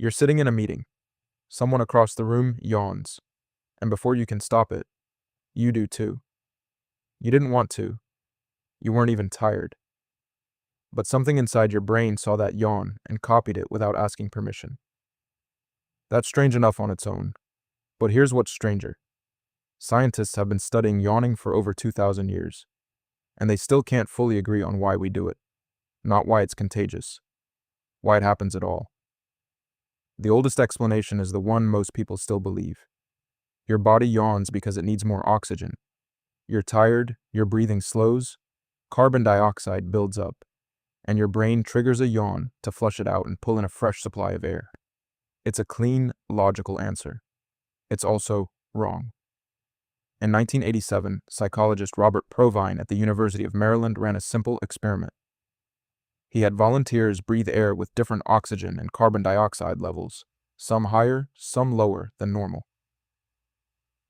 You're sitting in a meeting. Someone across the room yawns, and before you can stop it, you do too. You didn't want to. You weren't even tired. But something inside your brain saw that yawn and copied it without asking permission. That's strange enough on its own. But here's what's stranger. Scientists have been studying yawning for over 2,000 years, and they still can't fully agree on why we do it. Not why it's contagious. Why it happens at all. The oldest explanation is the one most people still believe. Your body yawns because it needs more oxygen. You're tired, your breathing slows, carbon dioxide builds up, and your brain triggers a yawn to flush it out and pull in a fresh supply of air. It's a clean, logical answer. It's also wrong. In 1987, psychologist Robert Provine at the University of Maryland ran a simple experiment. He had volunteers breathe air with different oxygen and carbon dioxide levels, some higher, some lower than normal.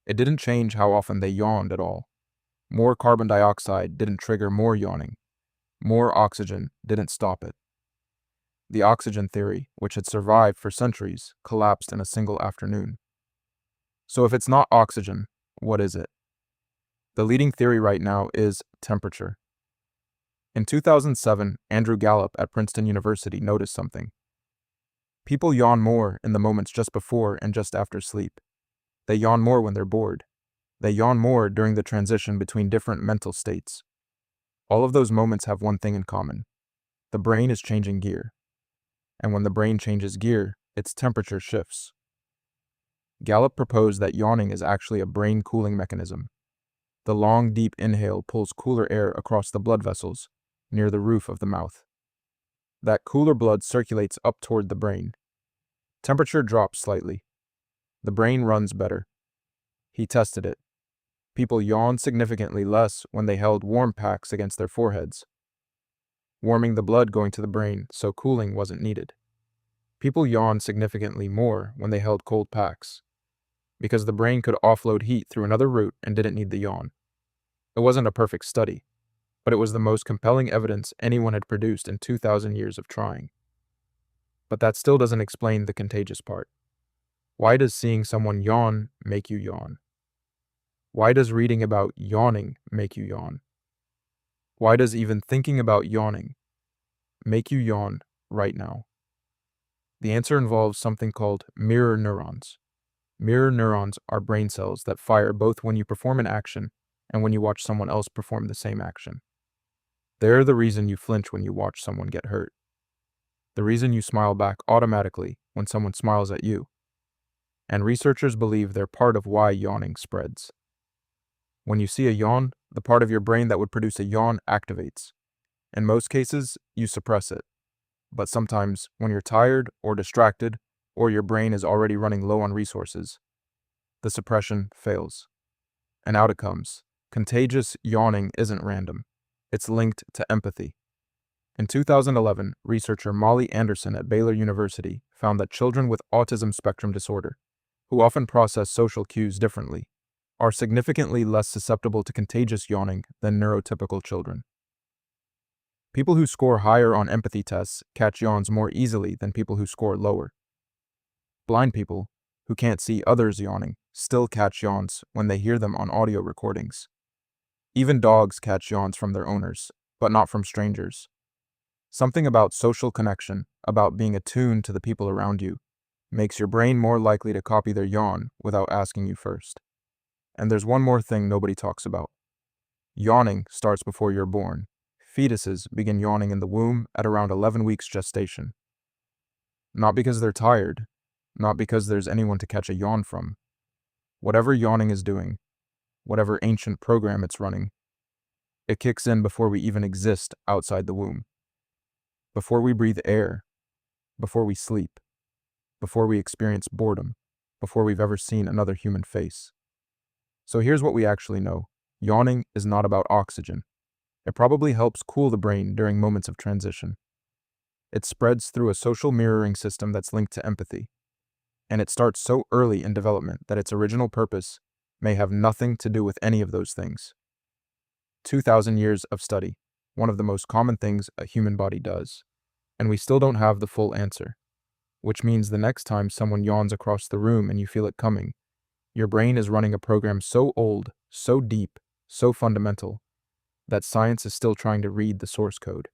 It didn't change how often they yawned at all. More carbon dioxide didn't trigger more yawning. More oxygen didn't stop it. The oxygen theory, which had survived for centuries, collapsed in a single afternoon. So if it's not oxygen, what is it? The leading theory right now is temperature. In 2007, Andrew Gallup at Princeton University noticed something. People yawn more in the moments just before and just after sleep. They yawn more when they're bored. They yawn more during the transition between different mental states. All of those moments have one thing in common. The brain is changing gear. And when the brain changes gear, its temperature shifts. Gallup proposed that yawning is actually a brain cooling mechanism. The long, deep inhale pulls cooler air across the blood vessels near the roof of the mouth. That cooler blood circulates up toward the brain. Temperature drops slightly. The brain runs better. He tested it. People yawned significantly less when they held warm packs against their foreheads, warming the blood going to the brain so cooling wasn't needed. People yawned significantly more when they held cold packs, because the brain could offload heat through another route and didn't need the yawn. It wasn't a perfect study, but it was the most compelling evidence anyone had produced in 2,000 years of trying. But that still doesn't explain the contagious part. Why does seeing someone yawn make you yawn? Why does reading about yawning make you yawn? Why does even thinking about yawning make you yawn right now? The answer involves something called mirror neurons. Mirror neurons are brain cells that fire both when you perform an action and when you watch someone else perform the same action. They're the reason you flinch when you watch someone get hurt. The reason you smile back automatically when someone smiles at you. And researchers believe they're part of why yawning spreads. When you see a yawn, the part of your brain that would produce a yawn activates. In most cases, you suppress it. But sometimes, when you're tired or distracted, or your brain is already running low on resources, the suppression fails. And out it comes. Contagious yawning isn't random. It's linked to empathy. In 2011, researcher Molly Anderson at Baylor University found that children with autism spectrum disorder, who often process social cues differently, are significantly less susceptible to contagious yawning than neurotypical children. People who score higher on empathy tests catch yawns more easily than people who score lower. Blind people, who can't see others yawning, still catch yawns when they hear them on audio recordings. Even dogs catch yawns from their owners, but not from strangers. Something about social connection, about being attuned to the people around you, makes your brain more likely to copy their yawn without asking you first. And there's one more thing nobody talks about. Yawning starts before you're born. Fetuses begin yawning in the womb at around 11 weeks gestation. Not because they're tired, not because there's anyone to catch a yawn from. Whatever yawning is doing, whatever ancient program it's running, it kicks in before we even exist outside the womb. Before we breathe air, before we sleep, before we experience boredom, before we've ever seen another human face. So here's what we actually know. Yawning is not about oxygen. It probably helps cool the brain during moments of transition. It spreads through a social mirroring system that's linked to empathy. And it starts so early in development that its original purpose may have nothing to do with any of those things. 2,000 years of study, one of the most common things a human body does. And we still don't have the full answer. which means the next time someone yawns across the room and you feel it coming, your brain is running a program so old, so deep, so fundamental, that science is still trying to read the source code.